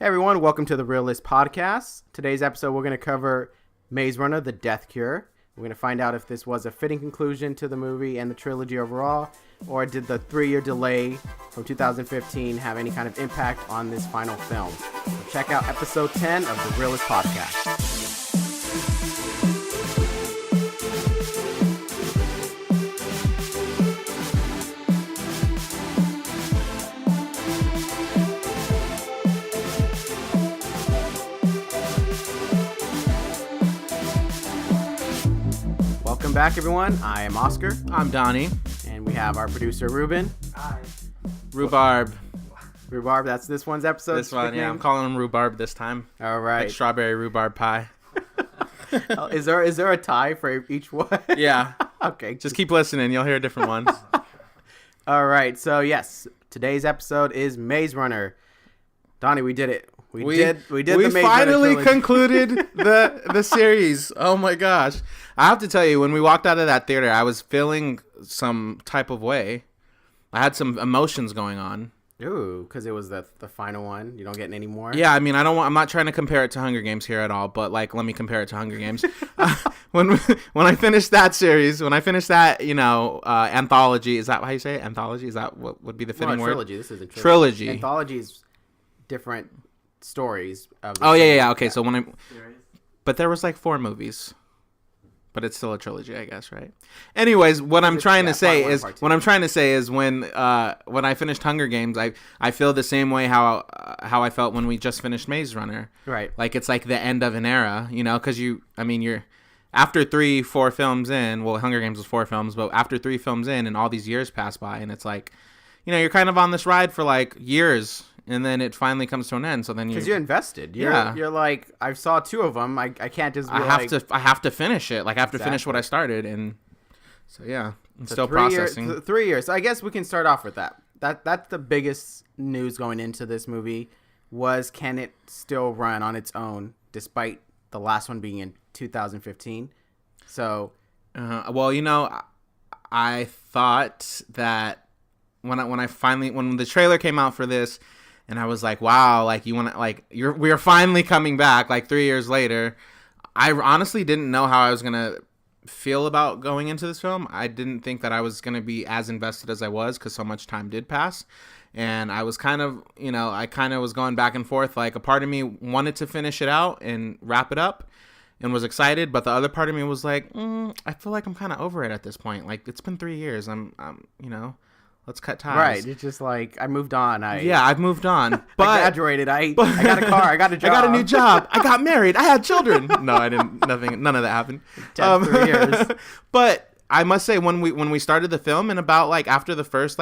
Hey everyone, welcome to the Reel-ists Podcast. Today's episode, we're going to cover Maze Runner: The Death Cure. We're going to find out if this was a fitting conclusion to the movie and the trilogy overall, or did the 3-year delay from 2015 have any kind of impact on this final film. So check out episode 10 of the Reel-ists Podcast. Welcome back, everyone. I am Oscar. I'm Donnie. And we have our producer, Ruben. Hi. Rhubarb. Rhubarb, that's this one's episode. This one, yeah. I'm calling him rhubarb this time. All right. Like strawberry rhubarb pie. Is there a tie for each one? Yeah. Okay. Just keep listening. You'll hear different ones. All right. So, yes, today's episode is Maze Runner. Donnie, we did it. We did the Maze Runner. We finally concluded the series. Oh my gosh. I have to tell you, when we walked out of that theater, I was feeling some type of way. I had some emotions going on. Ooh, because it was the final one. You don't get any more? Yeah, I mean, I'm not trying to compare it to Hunger Games here at all, but like, let me compare it to Hunger Games. When I finished that series, when I finished that, anthology, is that how you say it? Anthology? Is that what would be the fitting word? Trilogy. This isn't trilogy. Anthology is different stories of the yeah. Okay, so but there was like 4 movies. But it's still a trilogy, I guess, right? Anyways, what I'm trying to say is when I finished Hunger Games, I feel the same way how I felt when we just finished Maze Runner. Right. Like it's like the end of an era, because you're after 3-4 films in. Well, Hunger Games was 4 films, but after 3 films in, and all these years pass by, and it's like, you're kind of on this ride for like years. And then it finally comes to an end. So then because you're invested. You're like, I saw 2 of them. I can't just. I have to finish it. Like I have to finish what I started, and so yeah, I'm still processing. 3 years. So I guess we can start off with that. That's the biggest news going into this movie. Was can it still run on its own despite the last one being in 2015? So, I thought that when the trailer came out for this. And I was like, wow, like we are finally coming back like 3 years later. I honestly didn't know how I was going to feel about going into this film. I didn't think that I was going to be as invested as I was because so much time did pass. And I was kind of, I kind of was going back and forth. Like a part of me wanted to finish it out and wrap it up and was excited. But the other part of me was like, I feel like I'm kind of over it at this point. Like it's been 3 years. Let's cut ties. Right. It's just like, I moved on. I've moved on. But I graduated. I got a car. I got a job. I got a new job. I got married. I had children. No, I didn't. Nothing. None of that happened. 3 years. But I must say, when we started the film and about like after the first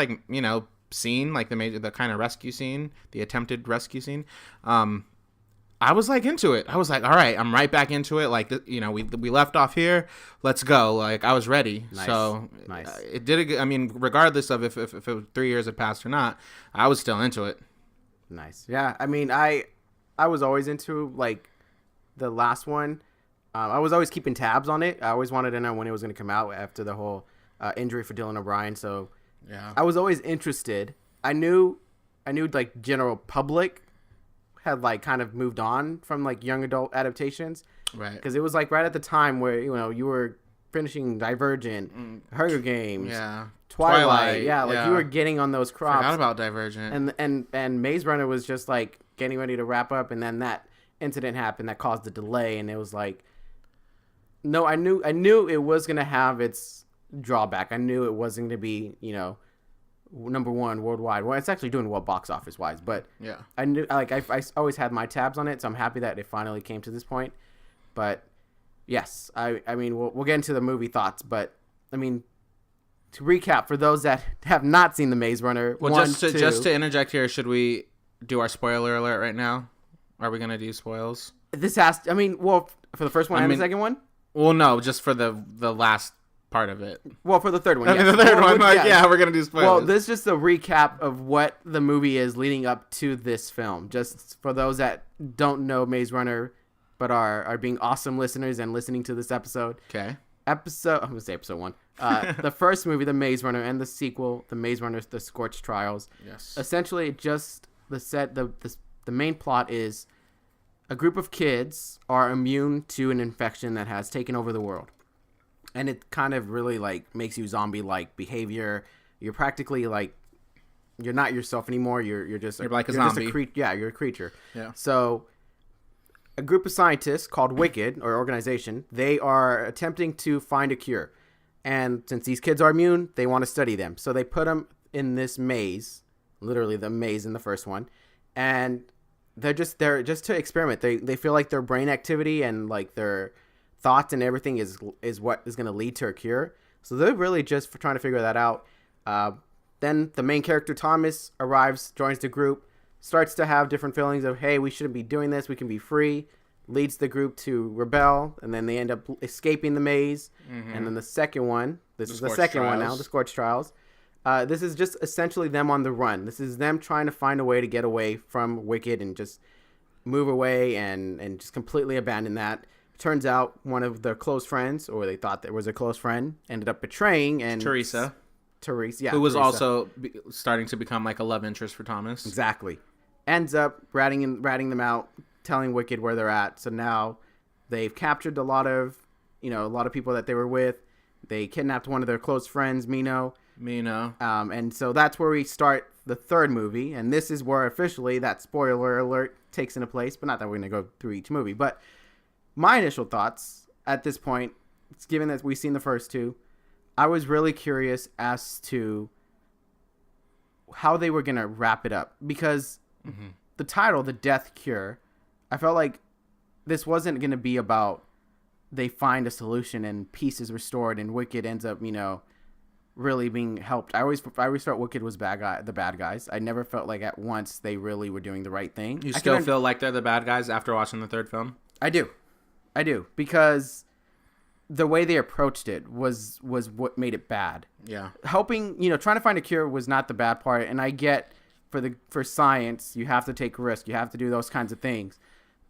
scene, like the kind of rescue scene, the attempted rescue scene, I was like into it. I was like, all right, I'm right back into it. Like, we left off here. Let's go. Like, I was ready. Nice. So nice. It did. Regardless of if it was 3 years had passed or not, I was still into it. Nice. Yeah. I mean, I was always into like the last one. I was always keeping tabs on it. I always wanted to know when it was going to come out after the whole injury for Dylan O'Brien. So yeah, I was always interested. I knew like general public had like kind of moved on from like young adult adaptations, right? Because it was like right at the time where you were finishing Divergent, Hunger Games, yeah, Twilight, yeah, like you were getting on those crops. Forgot about Divergent, and Maze Runner was just like getting ready to wrap up, and then that incident happened that caused the delay, and it was like, no, I knew it was gonna have its drawback. I knew it wasn't gonna be number 1 worldwide. Well, it's actually doing well box office wise, but yeah, I knew I always had my tabs on it, so I'm happy that it finally came to this point. But yes, I mean we'll get into the movie thoughts, but I mean to recap for those that have not seen the Maze Runner, just to interject here, should we do our spoiler alert right now? Are we gonna do spoils? This has to, for the first one and the second one. Well, no, just for the last part of it. Well, for the third one, yes. The third one, we're gonna do spoilers. Well, this is just a recap of what the movie is leading up to this film. Just for those that don't know Maze Runner, but are being awesome listeners and listening to this episode. Okay. I'm gonna say episode 1. The first movie, The Maze Runner, and the sequel, The Maze Runner: The Scorched Trials. Yes. Essentially, just the the main plot is a group of kids are immune to an infection that has taken over the world. And it kind of really like makes you zombie-like behavior. You're practically like, you're not yourself anymore. You're like a zombie. You're a creature. Yeah. So a group of scientists called Wicked, or organization, they are attempting to find a cure. And since these kids are immune, they want to study them. So they put them in this maze, literally the maze in the first one. And they're just to experiment. They feel like their brain activity and like their thoughts and everything is what is going to lead to a cure. So they're really just trying to figure that out. Then the main character, Thomas, arrives, joins the group, starts to have different feelings of, hey, we shouldn't be doing this. We can be free. Leads the group to rebel. And then they end up escaping the maze. Mm-hmm. And then the second one, this is the second one now, the Scorched Trials. This is just essentially them on the run. This is them trying to find a way to get away from Wicked and just move away and just completely abandon that. Turns out one of their close friends, or they thought there was a close friend, ended up betraying. And Teresa, yeah, who was also starting to become like a love interest for Thomas. Exactly. Ends up ratting them out, telling Wicked where they're at. So now they've captured a lot of people that they were with. They kidnapped one of their close friends, Mino. And so that's where we start the third movie. And this is where officially that spoiler alert takes into place. But not that we're going to go through each movie. But my initial thoughts at this point, given that we've seen the first two, I was really curious as to how they were going to wrap it up. Because the title, The Death Cure, I felt like this wasn't going to be about they find a solution and peace is restored and Wicked ends up, really being helped. I always felt Wicked was the bad guys. I never felt like at once they really were doing the right thing. You still feel like they're the bad guys after watching the third film? I do, because the way they approached it was what made it bad. Yeah. Helping, trying to find a cure was not the bad part. And I get for science, you have to take risk. You have to do those kinds of things.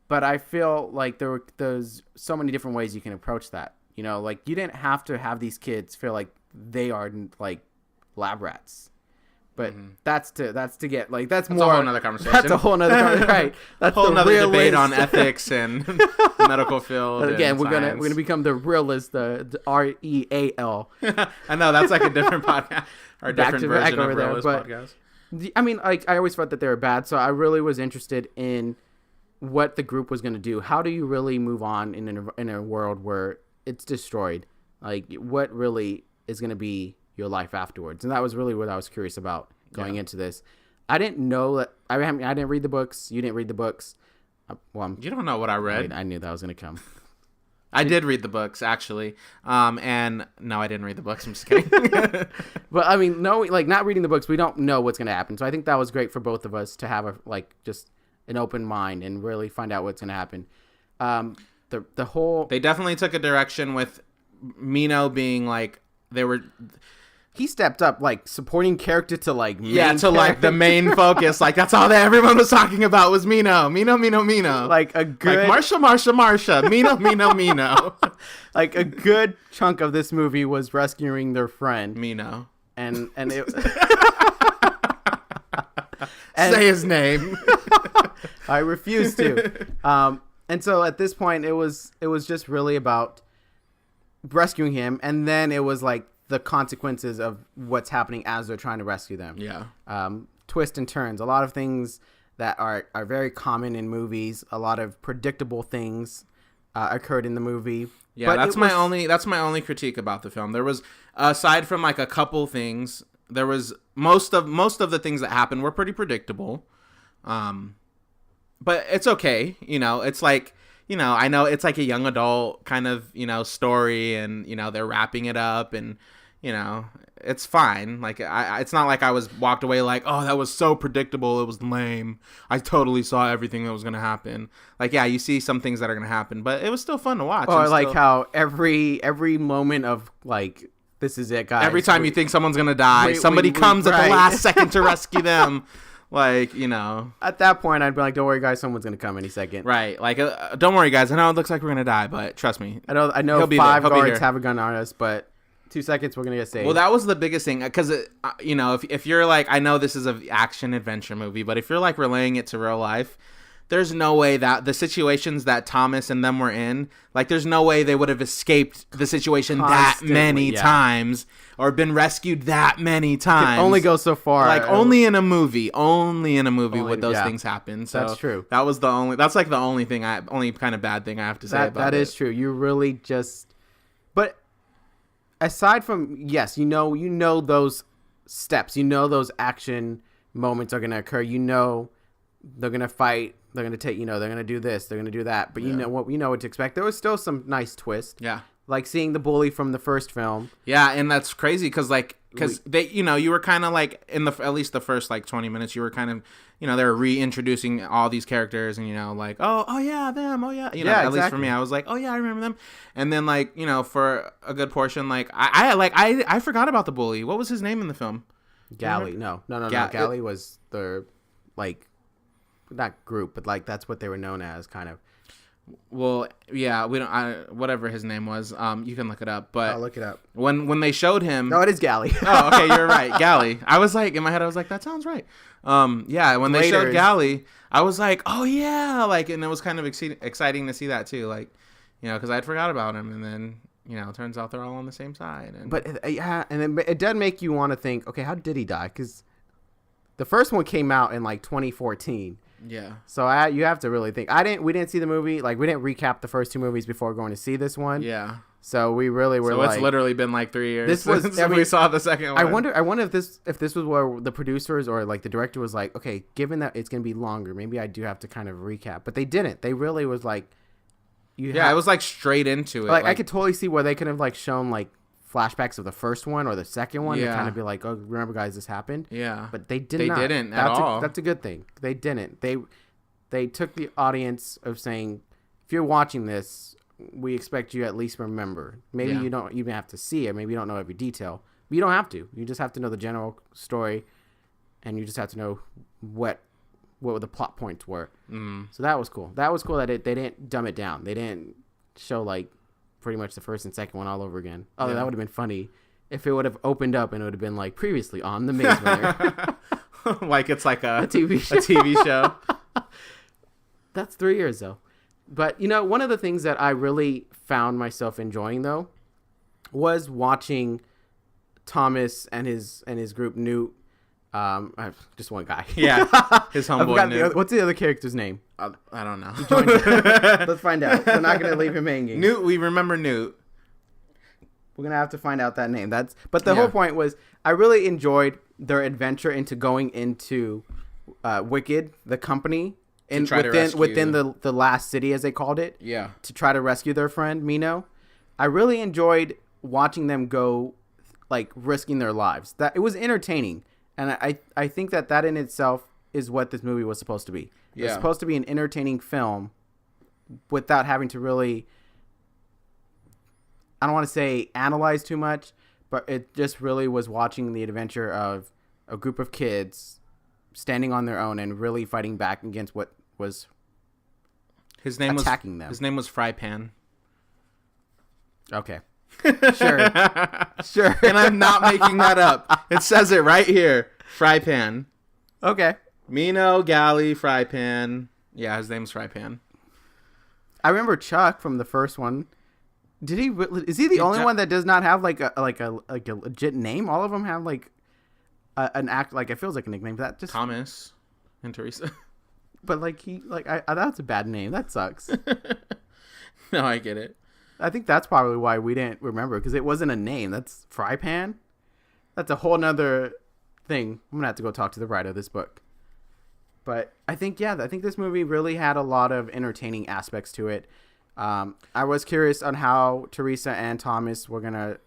But I feel like there's so many different ways you can approach that. Like you didn't have to have these kids feel like they are like lab rats. But that's to get like that's more a whole nother conversation. That's a whole nother right. That's a whole nother debate on ethics and the medical field. But again, we're gonna become the realists, the REAL. I know that's like a different podcast or a different version of Reel-ists Podcast. I mean, like I always thought that they were bad, so I really was interested in what the group was going to do. How do you really move on in a world where it's destroyed? Like, what really is going to be your life afterwards? And that was really what I was curious about going into this. I didn't know that. I didn't read the books. You didn't read the books. You don't know what I read. I knew that was going to come. I did read the books, actually. And no, I didn't read the books. I'm just kidding. But I mean, no, like not reading the books, we don't know what's going to happen. So I think that was great for both of us to have just an open mind and really find out what's going to happen. They definitely took a direction with Mino being like he stepped up like supporting character to like like the main focus. Like that's all that everyone was talking about was Mino. Like a good Marsha. Mino. Like a good chunk of this movie was rescuing their friend Mino, and it. Say his name. I refuse to. And so at this point, it was just really about rescuing him, and then it was like the consequences of what's happening as they're trying to rescue them. Yeah. Twists and turns. A lot of things that are very common in movies. A lot of predictable things occurred in the movie. Yeah, but that's my only critique about the film. There was, aside from like a couple things, there was most of the things that happened were pretty predictable. But it's okay. It's like, I know it's like a young adult kind of, story, and, they're wrapping it up, and, it's fine. Like, it's not like I walked away like, oh, that was so predictable. It was lame. I totally saw everything that was going to happen. Like, yeah, you see some things that are going to happen, but it was still fun to watch. Or like how every moment of like, this is it, guys. Every time you think someone's going to die, somebody comes at the last second to rescue them. Like, At that point, I'd be like, don't worry, guys. Someone's going to come any second. Right. Like, don't worry, guys. I know it looks like we're going to die, but trust me. I know 5 guards have a gun on us, but 2 seconds, we're gonna get saved. Well, that was the biggest thing, because you know, if you're like, I know this is an action adventure movie, but if you're like relaying it to real life, there's no way that the situations that Thomas and them were in, like, there's no way they would have escaped the situation that many times or been rescued that many times. It only go so far. Like, only in a movie would those things happen. So that's true. That's like the only kind of bad thing I have to say about it. That is true. You really just, but aside from, yes, you know those steps, those action moments are going to occur. They're going to fight. They're going to take, they're going to do this, they're going to do that. But you know what to expect. There was still some nice twist. Yeah. Like seeing the bully from the first film. Yeah, and that's crazy because they, you were kind of like, at least the first like 20 minutes, you were kind of, they were reintroducing all these characters and, like, oh yeah, them, oh yeah. At least for me, I was like, oh yeah, I remember them. And then like, for a good portion, like, I forgot about the bully. What was his name in the film? Galley. No. Galley was the, like, not group, but like that's what they were known as, kind of. Well, yeah, whatever his name was, you can look it up, but I'll look it up. When they showed him, no, it is Galley. Oh, okay, you're right, Galley. I was like, in my head, I was like, that sounds right. Yeah, when they showed Galley, I was like, oh yeah, like, and it was kind of exciting to see that too, like, because I had forgot about him, and then it turns out they're all on the same side. But yeah, and it does make you want to think, okay, how did he die? Because the first one came out in like 2014. Yeah. So you have to really think. We didn't see the movie. Like, we didn't recap the first two movies before going to see this one. Yeah. So we really were. So it's literally been like 3 years since we saw the second one. I wonder if this was where the producers or like the director was like, okay, given that it's gonna be longer, maybe I do have to kind of recap. But they didn't. They really was like, it was like straight into it. Like I could totally see where they could have like shown like flashbacks of the first one or the second one to kind of be like, oh, remember guys, this happened. Yeah. But they didn't at all. That's a good thing. They didn't. They took the audience of saying, if you're watching this, we expect you at least remember. Maybe you don't even have to see it. Maybe you don't know every detail. But you don't have to. You just have to know the general story, and you just have to know what the plot points were. So that was cool. That was cool that they didn't dumb it down. They didn't show like pretty much the first and second one all over again. Oh, that would have been funny if it would have opened up and it would have been like previously on The Maze Runner. Like it's like a TV show. A TV show. That's 3 years though. But one of the things that I really found myself enjoying though was watching Thomas and his group Newt. Just one guy. Yeah, his homeboy Newt. What's the other character's name? I don't know. Let's find out. We're not gonna leave him hanging. Newt, we remember Newt. We're gonna have to find out that name. But the whole point was, I really enjoyed their adventure into going into Wicked, the company, within the last city, as they called it. Yeah. To try to rescue their friend Mino. I really enjoyed watching them go, like, risking their lives. That it was entertaining. And I think that in itself is what this movie was supposed to be. Yeah. It's supposed to be an entertaining film without having to really, I don't want to say analyze too much, but it just really was watching the adventure of a group of kids standing on their own and really fighting back against what was attacking them. His name was Fry Pan. Okay. Sure. Sure. And I'm not making that up. It says it right here. Fry Pan. Okay. Mino, Galley, Fry Pan. Yeah, his name's Fry Pan. I remember Chuck from the first one. Is he the only one that does not have like a legit name? All of them have like an act, like it feels like a nickname. That just Thomas and Teresa. But like that's a bad name. That sucks. No, I get it. I think that's probably why we didn't remember, because it wasn't a name. That's Fry Pan. That's a whole nother thing. I'm gonna have to go talk to the writer of this book. But I think this movie really had a lot of entertaining aspects to it. I was curious on how Teresa and Thomas were gonna,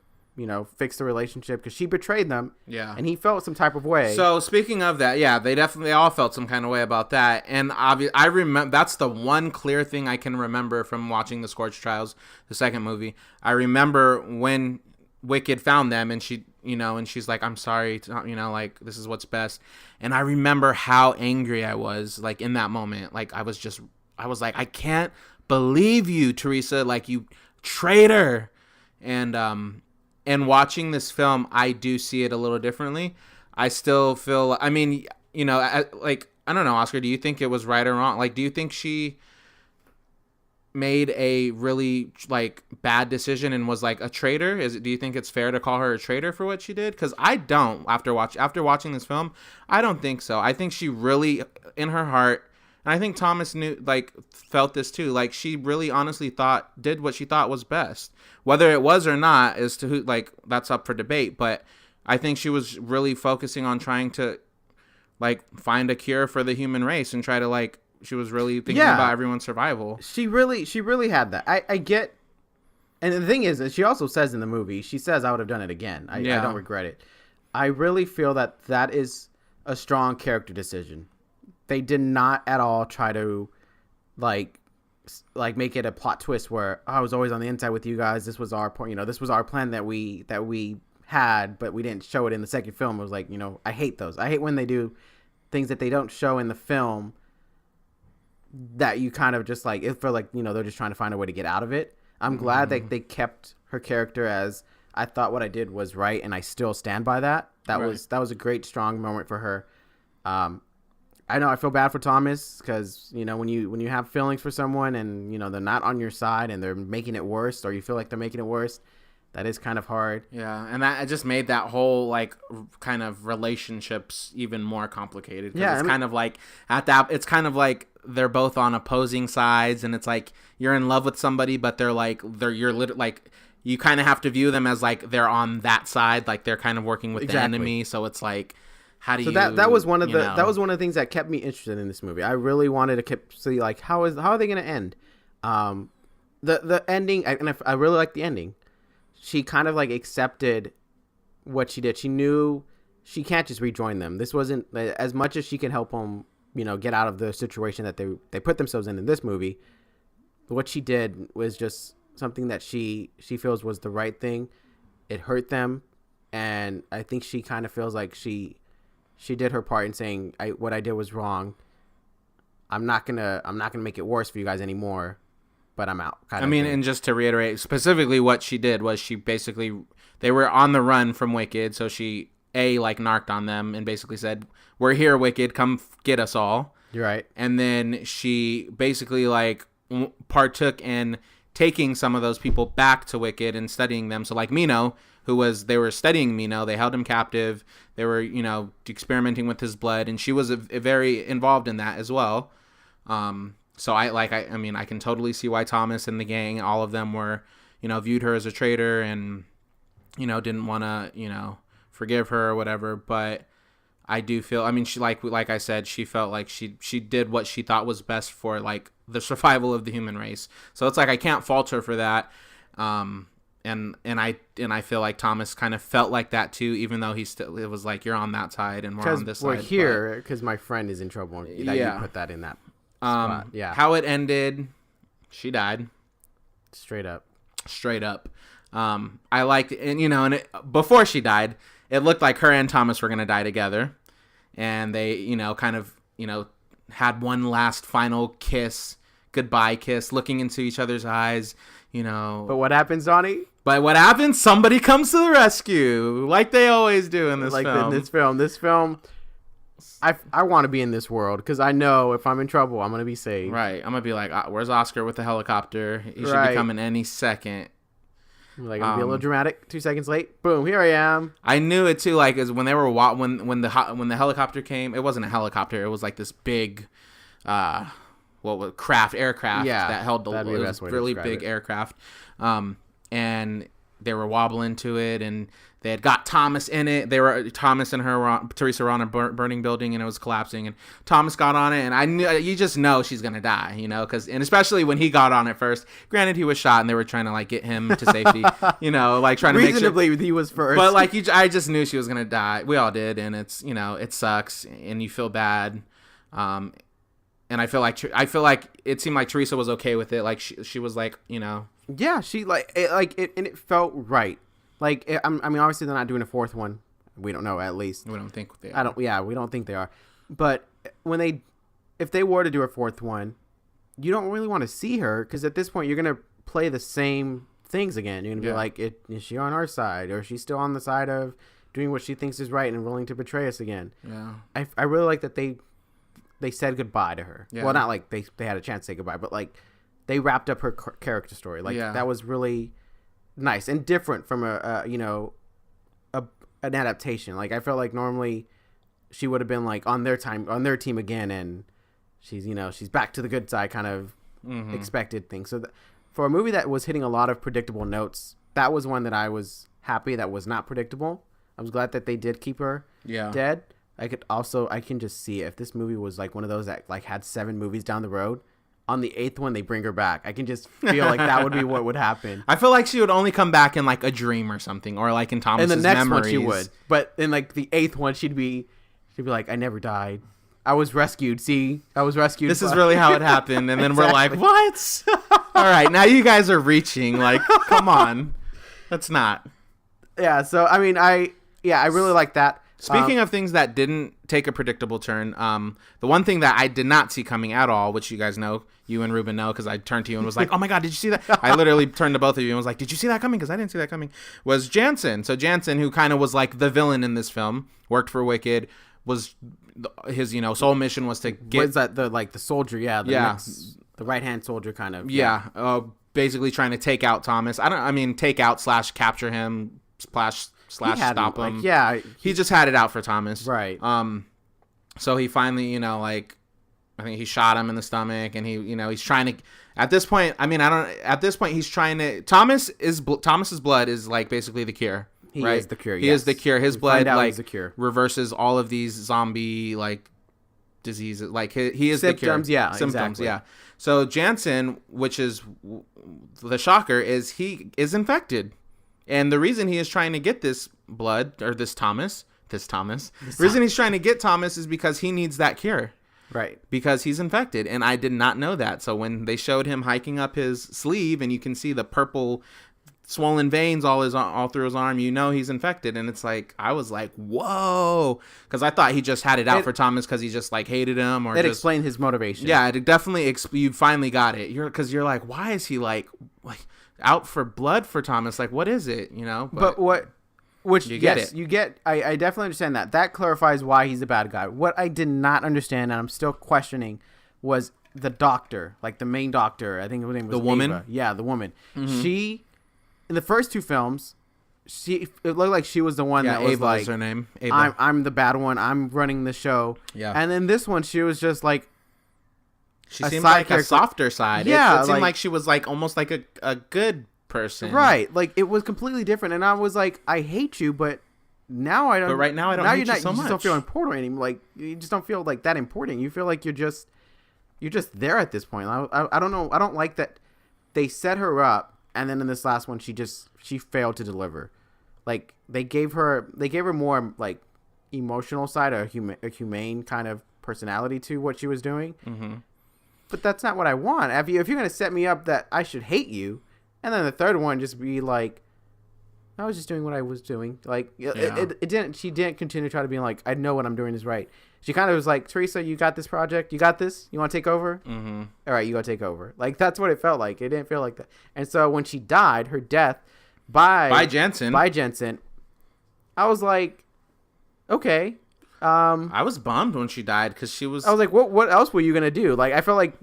fix the relationship, because she betrayed them. Yeah. And he felt some type of way. So speaking of that, yeah, they all felt some kind of way about that. And I remember that's the one clear thing I can remember from watching the Scorch Trials, the second movie. I remember when Wicked found them, and she, and she's like, I'm sorry, like, this is what's best. And I remember how angry I was, like, in that moment. Like, I was like, I can't believe you, Teresa, like, you traitor. And and watching this film, I do see it a little differently. I still feel, I mean, you know, like, I don't know, Oscar, do you think it was right or wrong? Like, do you think she made a really, like, bad decision and was, like, a traitor? Do you think it's fair to call her a traitor for what she did? Because I don't, after watching this film, I don't think so. I think she really, in her heart, and I think Thomas felt this too, like, she really honestly did what she thought was best. Whether it was or not is to who, like, that's up for debate, but I think she was really focusing on trying to, like, find a cure for the human race and try to, like, she was really thinking about everyone's survival. She really had that. I get, and the thing is, she also says in the movie, she says, I would have done it again. I don't regret it. I really feel that is a strong character decision. They did not at all try to, like make it a plot twist where I was always on the inside with you guys. This was our point. You know, this was our plan that we had, but we didn't show it in the second film. It was like, you know, I hate those. I hate when they do things that they don't show in the film that you kind of just like, it felt like, you know, they're just trying to find a way to get out of it. I'm glad that they kept her character as, I thought what I did was right, and I still stand by that. That was a great, strong moment for her. I know I feel bad for Thomas because, you know, when you have feelings for someone and, you know, they're not on your side and they're making it worse, or you feel like they're making it worse, that is kind of hard. Yeah, and that just made that whole, like, kind of relationships even more complicated. Yeah, it's kind of like it's kind of like they're both on opposing sides, and it's like you're in love with somebody, but you kind of have to view them as like they're on that side, like they're kind of working with the enemy. So it's like, how do you? So that was one of the things that kept me interested in this movie. I really wanted to see, like, how are they going to end? The ending, and I really like the ending. She kind of, like, accepted what she did. She knew she can't just rejoin them. This wasn't, as much as she can help them, you know, get out of the situation that they put themselves in this movie. What she did was just something that she feels was the right thing. It hurt them, and I think she kind of feels like she did her part in saying, what I did was wrong. I'm not gonna make it worse for you guys anymore, but I'm out. And just to reiterate, specifically what she did was they were on the run from Wicked, so she narked on them and basically said, "We're here, Wicked, come get us all." You're right. And then she basically, like, partook in taking some of those people back to Wicked and studying them. So, like, Mino, they were studying Mino, they held him captive, they were, you know, experimenting with his blood, and she was very involved in that as well. So I can totally see why Thomas and the gang, all of them were, you know, viewed her as a traitor and, you know, didn't want to, you know, forgive her or whatever. But I do feel, I mean, she, like I said, she felt like she did what she thought was best for, like, the survival of the human race. So it's like, I can't fault her for that. And I feel like Thomas kind of felt like that too, even though it was like, you're on that side and we're on this side. We're here because my friend is in trouble. You put that in that spot. Yeah. How it ended, she died. Straight up. I liked it, and, you know, before she died, it looked like her and Thomas were gonna die together, and they, you know, kind of, you know, had one last final goodbye kiss, looking into each other's eyes, you know. But what happens, Donnie? Somebody comes to the rescue, like they always do in this film. This film, I want to be in this world because I know if I'm in trouble, I'm gonna be saved. Right, I'm gonna be like, where's Oscar with the helicopter? He should be coming any second. Like, I'm gonna be a little dramatic. 2 seconds late, boom, here I am. I knew it too. Like, is when they were when the helicopter came, it wasn't a helicopter. It was like this big, aircraft that held the really big aircraft. And they were wobbling to it, and they had got Thomas in it. Thomas and Teresa were on a burning building, and it was collapsing. And Thomas got on it, and I knew, you just know she's gonna die, you know, and especially when he got on it first. Granted, he was shot, and they were trying to, like, get him to safety, you know, like trying to reasonably make sure he was first. But, like, I just knew she was gonna die. We all did, and it's, you know, it sucks, and you feel bad. And I feel like it seemed like Teresa was okay with it. Like, she was like, you know. Yeah, she and it felt right. Like, I mean, obviously they're not doing a fourth one. We don't know, at least. We don't think they are. We don't think they are. But if they were to do a fourth one, you don't really want to see her because at this point you're gonna play the same things again. You're gonna be like, is she on our side, or is she still on the side of doing what she thinks is right and willing to betray us again? Yeah. I really like that they said goodbye to her. Yeah. Well, not like they had a chance to say goodbye, but like they wrapped up her character story. Like that was really nice and different from an adaptation. Like I felt like normally she would have been like on their team again, and she's back to the good side kind of expected thing. So for a movie that was hitting a lot of predictable notes, that was one that I was happy that was not predictable. I was glad that they did keep her dead. I can just see if this movie was like one of those that like had 7 movies down the road, on the 8th one they bring her back. I can just feel like that would be what would happen. I feel like she would only come back in like a dream or something, or like in Thomas's memories. In the next one she would, but in like the 8th one she'd be like, I never died. I was rescued. See, I was rescued. This is really how it happened. And then we're like, what? All right, now you guys are reaching. Like, come on. That's not. Yeah, so, I mean, I really like that. Speaking of things that didn't take a predictable turn, the one thing that I did not see coming at all, which you guys know, you and Ruben know, because I turned to you and was like, oh my God, did you see that? I literally turned to both of you and was like, did you see that coming? Because I didn't see that coming. Was Jansen. So Jansen, who kind of was like the villain in this film, worked for Wicked, was his, sole mission was to get... Was that the soldier? Yeah. The right-hand soldier kind of. Yeah. Basically trying to take out Thomas. Take out / capture him / stop him. He just had it out for Thomas. Right. So he finally, I think he shot him in the stomach, and he's trying to. At this point, he's trying to. Thomas's blood is like basically the cure. He right? is the cure. He is the cure. His blood like the cure. Reverses all of these zombie like diseases. Like he is symptoms. The cure. Yeah. Symptoms. Exactly. Yeah. So Jansen, which is the shocker, is he is infected. And the reason he is trying to get this blood, or the reason he's trying to get Thomas is because he needs that cure. Right. Because he's infected. And I did not know that. So when they showed him hiking up his sleeve and you can see the purple swollen veins all through his arm, he's infected. And it's like, I was like, whoa. Because I thought he just had it out for Thomas because he just like hated him. Or it explained his motivation. Yeah, it definitely, you finally got it. Because you're like, why is he like out for blood for Thomas? Like, what is it? But you get. I definitely understand that. That clarifies why he's a bad guy. What I did not understand, and I'm still questioning, was the doctor, like the main doctor. I think her name was the woman. Ava. Yeah, the woman. Mm-hmm. She, in the first 2 films, it looked like she was the one that was Ava like, was her name. Ava. I'm the bad one. I'm running the show. Yeah. And then this one, she was just like. She seemed like a softer side. Yeah, it seemed like she was like almost like a good person. Right. Like it was completely different, and I was like, I hate you, but now I don't. But right now I don't hate you so much. You just don't feel important anymore. Like you just don't feel like that important. You feel like you're just there at this point. I don't know. I don't like that they set her up, and then in this last one she failed to deliver. Like they gave her more like emotional side, a humane kind of personality to what she was doing. Mm-hmm. But that's not what I want. If you're going to set me up that I should hate you, and then the third one just be like, I was just doing what I was doing. Like, it didn't. She didn't continue to try to be like, I know what I'm doing is right. She kind of was like, Teresa, you got this project. You got this. You want to take over? Mm-hmm. All right, you go take over. Like that's what it felt like. It didn't feel like that. And so when she died, her death by Jensen, I was like, okay. I was bummed when she died because she was. I was like, what else were you gonna do? Like, I felt like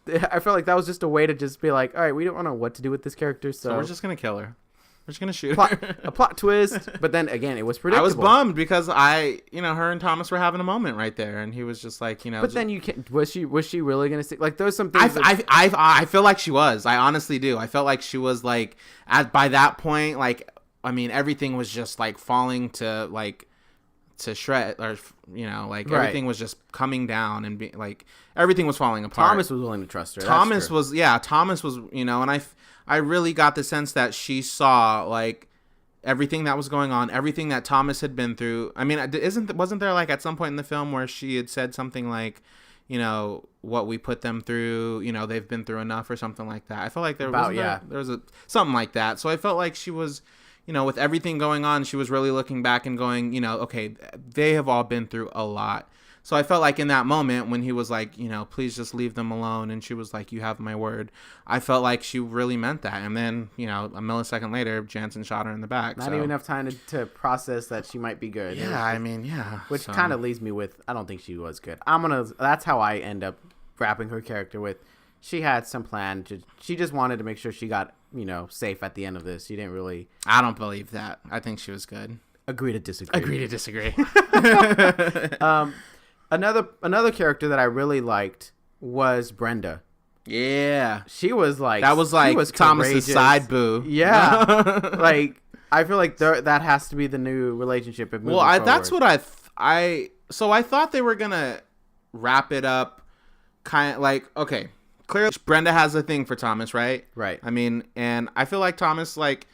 that was just a way to just be like, all right, we don't know what to do with this character, so we're just gonna kill her. We're just gonna shoot her. A plot twist, but then again, it was predictable. I was bummed because her and Thomas were having a moment right there, and he was just like, But then you can't. Was she really gonna stick? Like, there's some things. I feel like she was. I honestly do. I felt like she was like by that point, like everything was just like falling to shred, or right. Everything was just coming down and everything was falling apart. Thomas was willing to trust her. Thomas was, and I really got the sense that she saw like everything that was going on, everything that Thomas had been through. I mean, wasn't there like at some point in the film where she had said something like, what we put them through, they've been through enough or something like that. I felt like there was something like that. So I felt like she was, with everything going on, she was really looking back and going, okay, they have all been through a lot. So I felt like in that moment when he was like, you know, please just leave them alone, and she was like, you have my word, I felt like she really meant that. And then, you know, a millisecond later, Jansen shot her in the back. Not even enough time to process that she might be good. Yeah, I mean, yeah. Which kind of leaves me with, I don't think she was good. That's how I end up wrapping her character with, she had some plan. She just wanted to make sure she got, you know, safe at the end of this. She didn't really. I don't believe that. I think she was good. Agree to disagree. Agree to disagree. Another character that I really liked was Brenda. Yeah, she was like, that was like Thomas's side boo. Yeah, like I feel like that has to be the new relationship. Well, that's what I thought they were gonna wrap it up, kind of like, okay, clearly Brenda has a thing for Thomas, right? Right. I mean, and I feel like Thomas like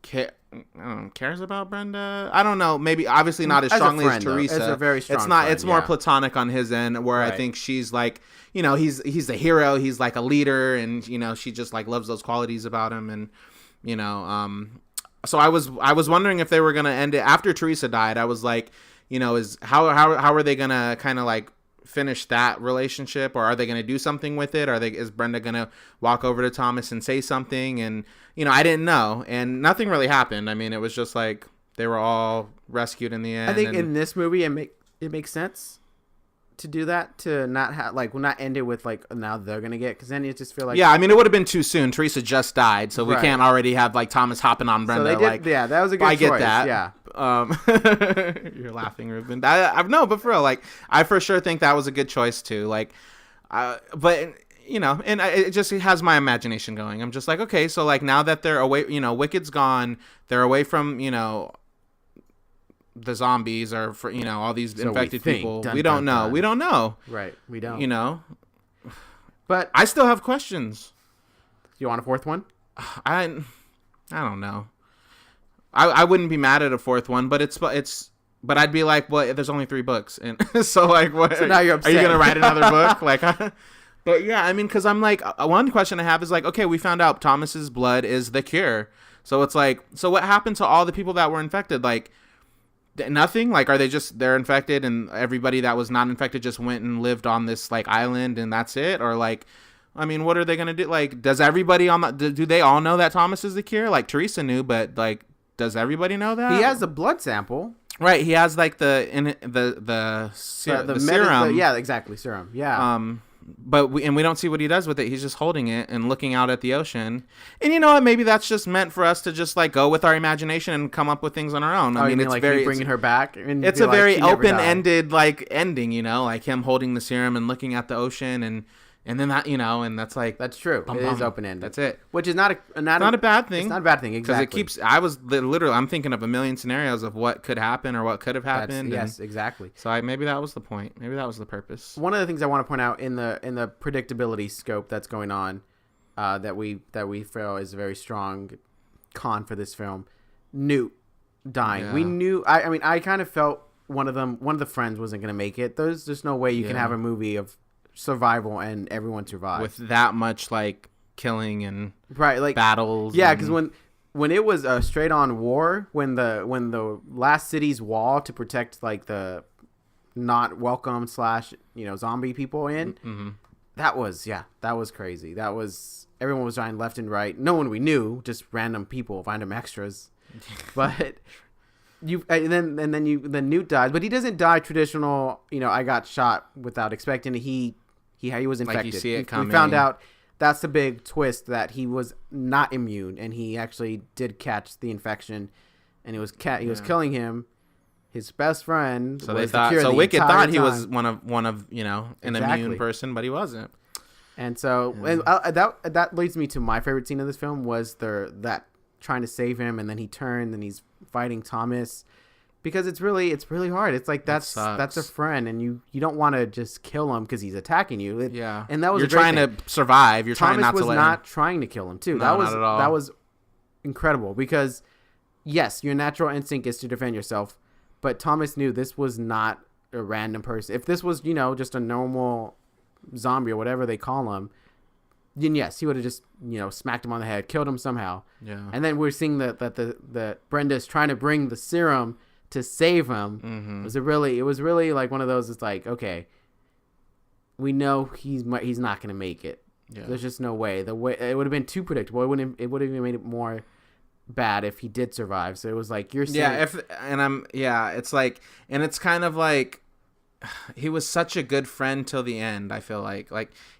cares about Brenda. I don't know. Maybe obviously not as strongly as Teresa. It's a very strong. It's more platonic on his end, where I think she's like, you know, he's the hero. He's like a leader, and you know, she just like loves those qualities about him, and you know, so I was wondering if they were gonna end it after Teresa died. I was like, you know, how are they gonna kind of like finish that relationship, or are they gonna do something with it? Is Brenda gonna walk over to Thomas and say something? And you know, I didn't know, and nothing really happened. I mean, it was just like they were all rescued in the end. I think in this movie, it makes sense to do that, to not not end it with like now they're gonna get, because then you just feel like, yeah, I mean, it would have been too soon. Teresa just died, so we can't already have like Thomas hopping on Brenda. So yeah, that was a good choice. I get that. Yeah. You're laughing, Ruben. No, but for real, like I for sure think that was a good choice too. Like, but. You know, and it has my imagination going. I'm just like, okay, so like now that they're away, you know, Wicked's gone, they're away from, you know, the zombies or, for, you know, all these infected people. We don't know. We don't know. Right. We don't. You know. But I still have questions. You want a fourth one? I don't know. I wouldn't be mad at a fourth one, but but I'd be like, well, there's only 3 books, and so like, what? So now you're upset. Are you gonna write another book? Like. But yeah, I mean, because I'm like, one question I have is like, okay, we found out Thomas's blood is the cure. So it's like, so what happened to all the people that were infected? Like, nothing? Like, are they're infected and everybody that was not infected just went and lived on this like island and that's it? Or like, I mean, what are they going to do? Like, does everybody do they all know that Thomas is the cure? Like Teresa knew, but like, does everybody know that? He has a blood sample. Right. He has like the serum. Yeah, exactly. Serum. Yeah. But we don't see what he does with it. He's just holding it and looking out at the ocean. And you know what? Maybe that's just meant for us to just like go with our imagination and come up with things on our own. I mean, it's like very bringing her back. And it's a very open-ended like ending. You know, like him holding the serum and looking at the ocean, and then that, you know, and that's like, that's true. It is open-ended. That's it. Which is not a bad thing. It's not a bad thing. Exactly. Because I'm thinking of a million scenarios of what could happen or what could have happened. Yes, exactly. So maybe that was the point. Maybe that was the purpose. One of the things I want to point out in the predictability scope that's going on, that we feel is a very strong con for this film, Newt dying. Yeah. We knew. I mean, I kind of felt one of the friends wasn't going to make it. There's just no way you can have a movie of survival and everyone survives with that much like killing and like battles. Yeah, because when it was a straight on war, when the last city's wall to protect like the not welcome / zombie people in, that was crazy. That was, everyone was dying left and right. No one we knew, just random people, random extras. But then Newt dies, but he doesn't die traditional. You know, I got shot without expecting it. He was infected. Like you see it coming. We found out that's the big twist, that he was not immune, and he actually did catch the infection, and he was killing him. His best friend. So they thought. So Wicked thought he was one of an immune person, but he wasn't. And so that leads me to my favorite scene of this film was that trying to save him, and then he turned and he's fighting Thomas, because it's really hard. It's like that's a friend, and you don't want to just kill him because he's attacking you. And that was, you're trying to survive. You're trying not to let him. Thomas was not trying to kill him too. No, not at all. That was incredible, because yes, your natural instinct is to defend yourself, but Thomas knew this was not a random person. If this was just a normal zombie or whatever they call him, then yes, he would have just smacked him on the head, killed him somehow. Yeah. And then we're seeing that Brenda's trying to bring the serum to save him. Mm-hmm. It was really like one of those. It's like, okay, we know he's not gonna make it. Yeah. There's just no way. The way it would have been too predictable. It would have even made it more bad if he did survive. So it was like you're saying. It's like, and it's kind of like he was such a good friend till the end. I feel like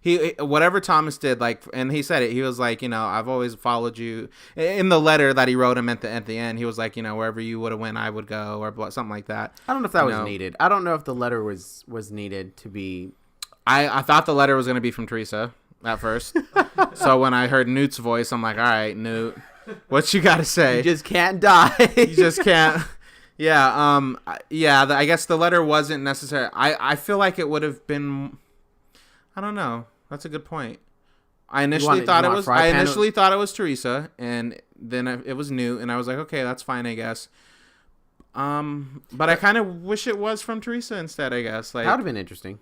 he whatever Thomas did, like, and he said it. He was like, I've always followed you. In the letter that he wrote him at the end, he was like, wherever you would have went, I would go, or something like that. I don't know if that was needed. I don't know if the letter was needed to be. I thought the letter was going to be from Teresa at first. So when I heard Newt's voice, I'm like, all right, Newt, what you got to say? You just can't die. You just can't. Yeah. I guess the letter wasn't necessary. I feel like it would have been. I don't know. That's a good point. I initially thought it was Teresa, and then it was Newt, and I was like, okay, that's fine, I guess. But I kind of wish it was from Teresa instead. I guess like that would have been interesting.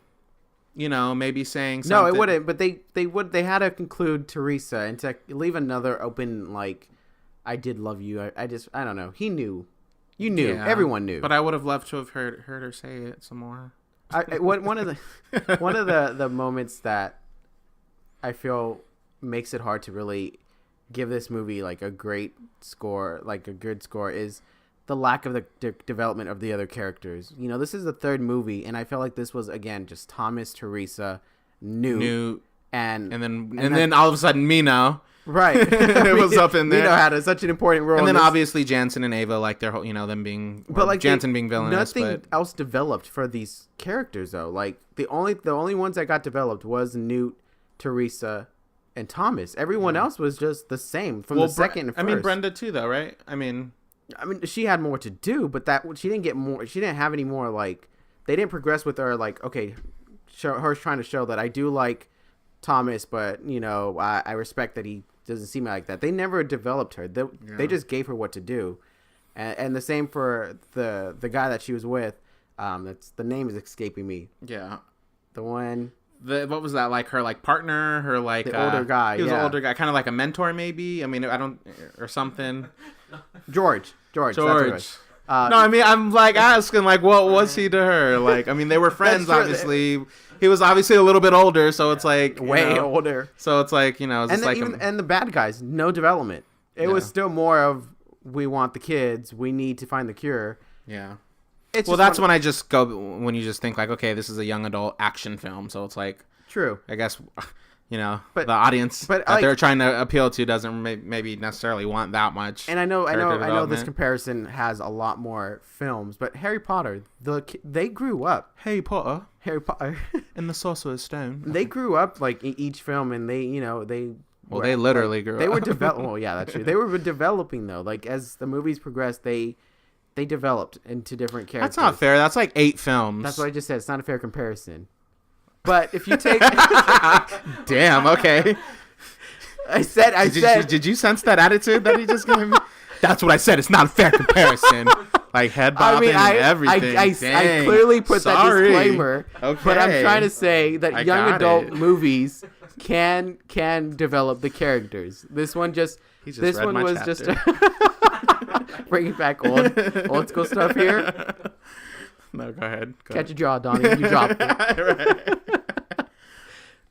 Maybe saying something. No, it wouldn't. But they had to conclude Teresa and to leave another open, like, I did love you. I don't know. He knew. You knew. Yeah, everyone knew. But I would have loved to have heard her say it some more. One of the moments that I feel makes it hard to really give this movie like a great score, like a good score, is the lack of the development of the other characters. This is the third movie, and I felt like this was, again, just Thomas, Teresa, Newt, and then all of a sudden Mino. Right. It was up in there. Mino had such an important role. And then obviously Jansen and Ava, like their whole, them being, but like Jansen being villainous. Nothing else developed for these characters though. Like the only ones that got developed was Newt, Teresa, and Thomas. Everyone else was just the same from the second and first. I mean, Brenda too though, right? I mean, she had more to do, but she didn't get more. She didn't have any more. Like, they didn't progress with her. Like, okay, her trying to show that I do like Thomas, but I respect that he doesn't seem like that. They never developed her. They just gave her what to do, and the same for the guy that she was with. That's the name is escaping me. Yeah, the one. What was that, like her like partner? Her like the older guy. He was an older guy, kind of like a mentor, maybe. I mean, I don't or something. George. That's what it was. No, I mean, I'm like asking, like, what was he to her? Like, I mean, they were friends, obviously. He was obviously a little bit older, so it's like way older. So it's like it's and like and the bad guys, no development. It was still more of we want the kids, we need to find the cure. Yeah. That's when I just go when you just think like, okay, this is a young adult action film, so it's like true. I guess. But the audience that they're trying to appeal to doesn't maybe necessarily want that much. And I know this comparison has a lot more films, but Harry Potter, they grew up. Harry Potter, and the Sorcerer's Stone. They grew up like in each film, and they they literally grew up. They were developing. Well, yeah, that's true. They were developing though. Like as the movies progressed, they developed into different characters. That's not fair. That's like 8 films. That's what I just said. It's not a fair comparison. But if you take, damn, okay. I said. Did you sense that attitude that he just gave me? That's what I said. It's not a fair comparison. Like head bobbing and everything. I clearly put that disclaimer. Okay. But I'm trying to say that young adult movies can develop the characters. This one was just bringing back old school stuff here. No, go ahead. Catch a jaw, Donnie. You dropped it. Right.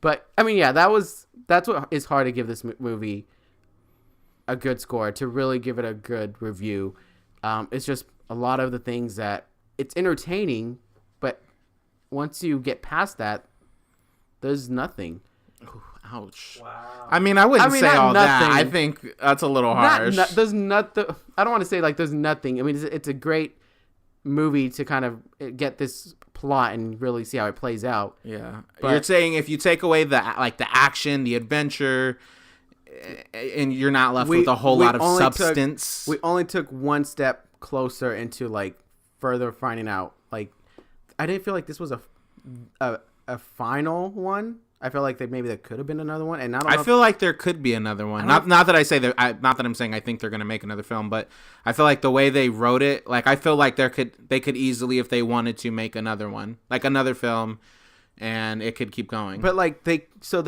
But I mean, yeah, that's what is hard to give this movie a good score, to really give it a good review. It's just a lot of the things that it's entertaining, but once you get past that, there's nothing. Ooh, ouch. Wow. I mean, I wouldn't say all nothing. That. I think that's a little harsh. There's nothing. I don't want to say like there's nothing. I mean, it's a great movie to kind of get this plot and really see how it plays out. Yeah, but you're saying if you take away the action, the adventure, and you're not left with a whole lot of substance. We only took one step closer into like further finding out. Like, I didn't feel like this was a final one. I feel like maybe there could have been another one, and I feel like there could be another one. Not that I say that. Not that I'm saying I think they're going to make another film, but I feel like the way they wrote it, like I feel like they could easily, if they wanted to, make another one, like another film, and it could keep going. But like they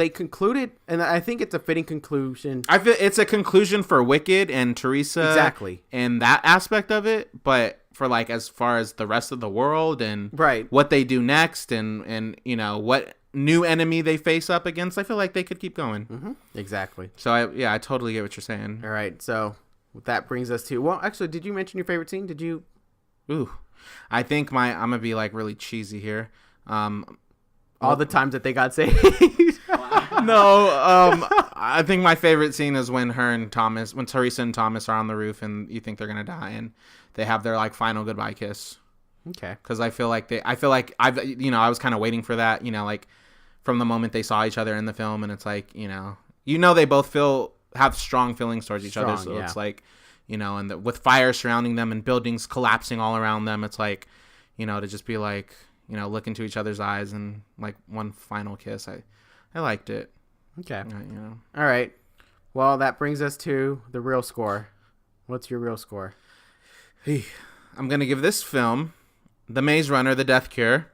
concluded, and I think it's a fitting conclusion. I feel it's a conclusion for Wicked and Teresa, exactly, and that aspect of it. But for like as far as the rest of the world and Right. what they do next and you know what new enemy they face up against. I feel like they could keep going. Mm-hmm. Exactly. So I totally get what you're saying. All right. So that brings us to, well, actually, did you mention your favorite scene? Did you? Ooh, I think I'm gonna be like really cheesy here. All the times that they got saved. No, I think my favorite scene is when Teresa and Thomas are on the roof and you think they're gonna die and they have their like final goodbye kiss. Okay. Because I feel like I was kind of waiting for that, you know, like from the moment they saw each other in the film, and it's like, you know, they both have strong feelings towards each other, so it's like, you know, and with fire surrounding them and buildings collapsing all around them, it's like, you know, to just be like, you know, look into each other's eyes and like one final kiss. I liked it. Okay. You know. All right. Well, that brings us to the real score. What's your real score? I'm gonna give this film, The Maze Runner: The Death Cure.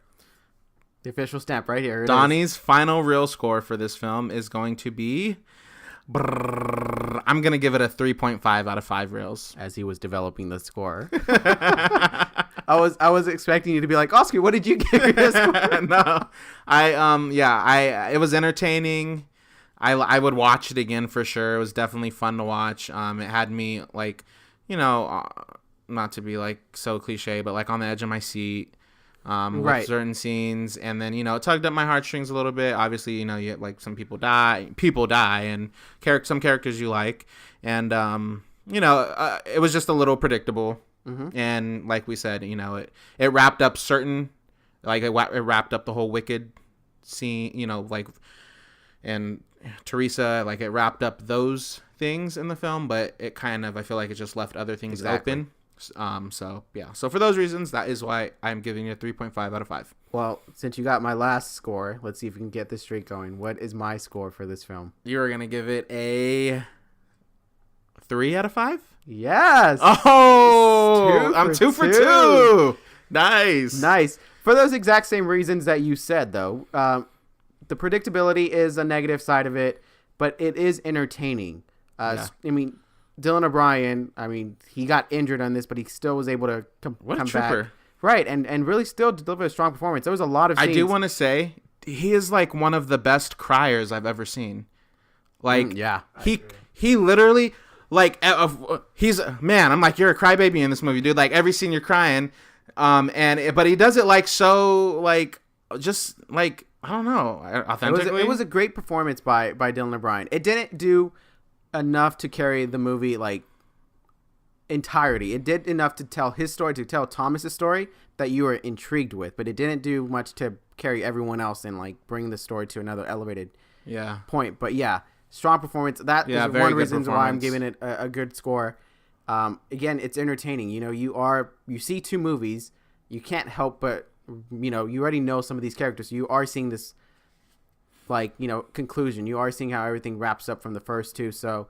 The official stamp right here. Donnie's final real score for this film is going to be. I'm gonna give it a 3.5 out of 5 reels. As he was developing the score. I was expecting you to be like, Oscar, what did you give your score? No, it was entertaining. I would watch it again for sure. It was definitely fun to watch. It had me like, you know, not to be like so cliche, but like on the edge of my seat. Right. With certain scenes, and then, you know, it tugged at my heartstrings a little bit. Obviously, you know, you like some people die, and some characters you like, and you know, it was just a little predictable. Mm-hmm. And like we said, you know, it wrapped up it wrapped up the whole Wicked scene, you know, like, and Teresa, like it wrapped up those things in the film, but it kind of, I feel like it just left other things open. So for those reasons, that is why I'm giving it a 3.5 out of 5. Well, since you got my last score, let's see if we can get this streak going. What is my score for this film? You were gonna give it a 3 out of 5? Yes. Oh, I'm 2 for 2. Nice. For those exact same reasons that you said, though, the predictability is a negative side of it, but it is entertaining. I mean, Dylan O'Brien, I mean, he got injured on this, but he still was able to come back. Right, and really still deliver a strong performance. There was a lot of scenes. I do want to say, he is like one of the best criers I've ever seen. Like, he literally, like, he's, man, I'm like, you're a crybaby in this movie, dude. Like, every scene you're crying, but he does it, like, so, like, just, like, I don't know, authentically. It was a great performance by Dylan O'Brien. It didn't do enough to carry the movie like entirety. It did enough to tell his story, to tell Thomas's story that you were intrigued with, but it didn't do much to carry everyone else and like bring the story to another elevated point. But strong performance. That is one reason why I'm giving it a good score. Again, it's entertaining. You know, you see two movies, you can't help but, you know, you already know some of these characters. You are seeing this, like, you know, conclusion. You are seeing how everything wraps up from the first two, so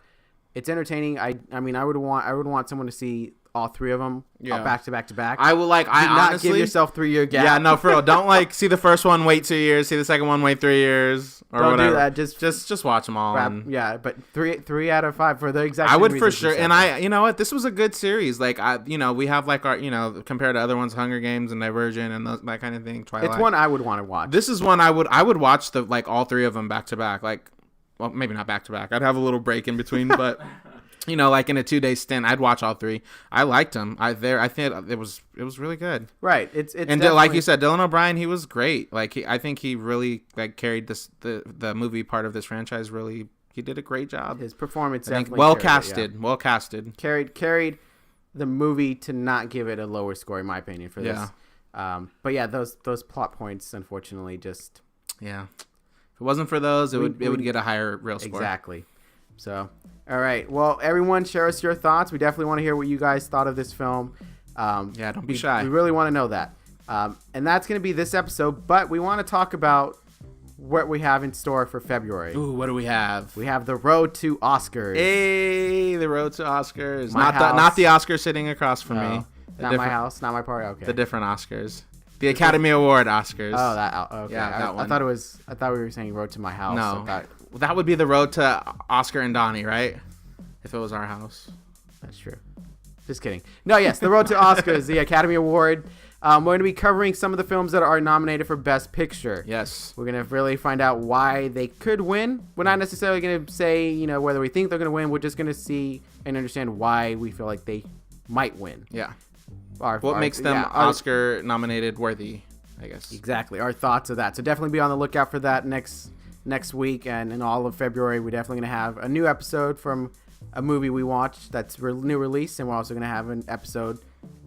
it's entertaining. I mean, I would want someone to see all three of them back to back. I will not give yourself 3-year gap. Yeah, no, for real. Don't like see the first one, wait 2 years. See the second one, wait 3 years, or don't whatever. Do that. Just watch them all. But three out of 5 for the exact. I would for sure. And you know what? This was a good series. Like you know, we have like our, you know, compared to other ones, Hunger Games and Divergent and that kind of thing. Twilight. It's one I would want to watch. This is one I would watch all 3 of them back to back. Like, well, maybe not back to back. I'd have a little break in between, but. You know, like in a 2-day stint, I'd watch all 3. I liked them. I think it was really good. Right. It's and like you said, Dylan O'Brien, he was great. Like I think he really like carried the movie part of this franchise. Really, he did a great job. His performance, well casted. Carried the movie to not give it a lower score, in my opinion, for this. But yeah, those plot points, unfortunately, just if it wasn't for those, it would get a higher real score. Exactly. So, all right. Well, everyone, share us your thoughts. We definitely want to hear what you guys thought of this film. Don't be shy. We really want to know that. And that's going to be this episode. But we want to talk about what we have in store for February. Ooh, what do we have? We have the road to Oscars. Hey, the road to Oscars. Not the Oscar sitting across from me. Not my house. Not my party. Okay. The different Oscars. The Academy Award Oscars. Oh, okay. Yeah, that one. I thought we were saying road to my house. No. That would be the road to Oscar and Donnie, right? If it was our house. That's true. Just kidding. No, yes, the road to Oscars, the Academy Award. We're going to be covering some of the films that are nominated for Best Picture. Yes. We're going to really find out why they could win. We're not necessarily going to say, whether we think they're going to win. We're just going to see and understand why we feel like they might win. Yeah. What makes them Oscar nominated worthy, I guess. Exactly. Our thoughts of that. So definitely be on the lookout for that next week. And in all of February, we're definitely going to have a new episode from a movie we watched that's new release. And we're also going to have an episode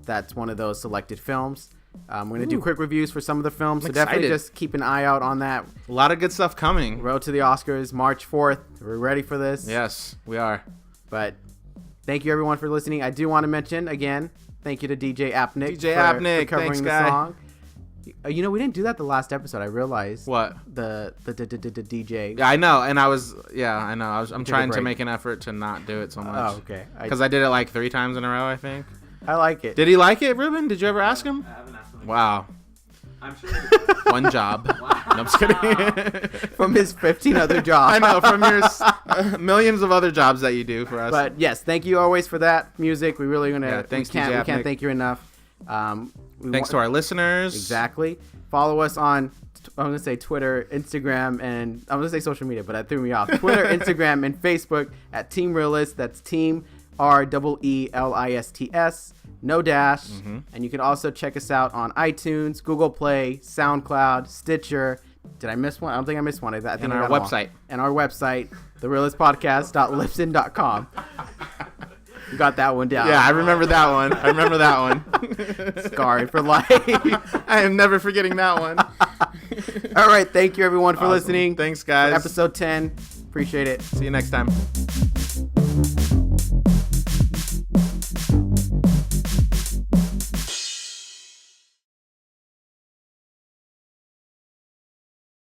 that's one of those selected films. We're going to do quick reviews for some of the films. So definitely just keep an eye out on that. A lot of good stuff coming. Road to the Oscars, March 4th. We're ready for this. Yes, we are. But thank you, everyone, for listening. I do want to mention, again, thank you to DJ Apnick for covering thanks, the guy. song. We didn't do that the last episode. I realized. What? The DJ. Yeah, I know. And I'm trying to make an effort to not do it so much. Oh, okay. Because I did it like 3 times in a row, I think. I like it. Did he like it, Ruben? Did you ever ask him? I haven't asked him. Wow. I'm sure. One job. Wow. No, I'm just kidding. From his 15 other jobs. I know, from your millions of other jobs that you do for us. But yes, thank you always for that music. We really thanks, we DJ can't Apnick. thank you enough. Thanks to our listeners. Exactly. Follow us on, I'm going to say Twitter, Instagram, and I'm going to say social media, but that threw me off. Twitter, Instagram, and Facebook at Team Reel-ists. That's Team Reel-ists. No dash. Mm-hmm. And you can also check us out on iTunes, Google Play, SoundCloud, Stitcher. Did I miss one? I don't think I missed one. I think And I our got them website. all. And our website, thereelistspodcast.libsyn.com. You got that one down. Yeah, I remember that one. Scarred for life. I am never forgetting that one. All right. Thank you, everyone, for listening. Thanks, guys. Episode 10. Appreciate it. See you next time.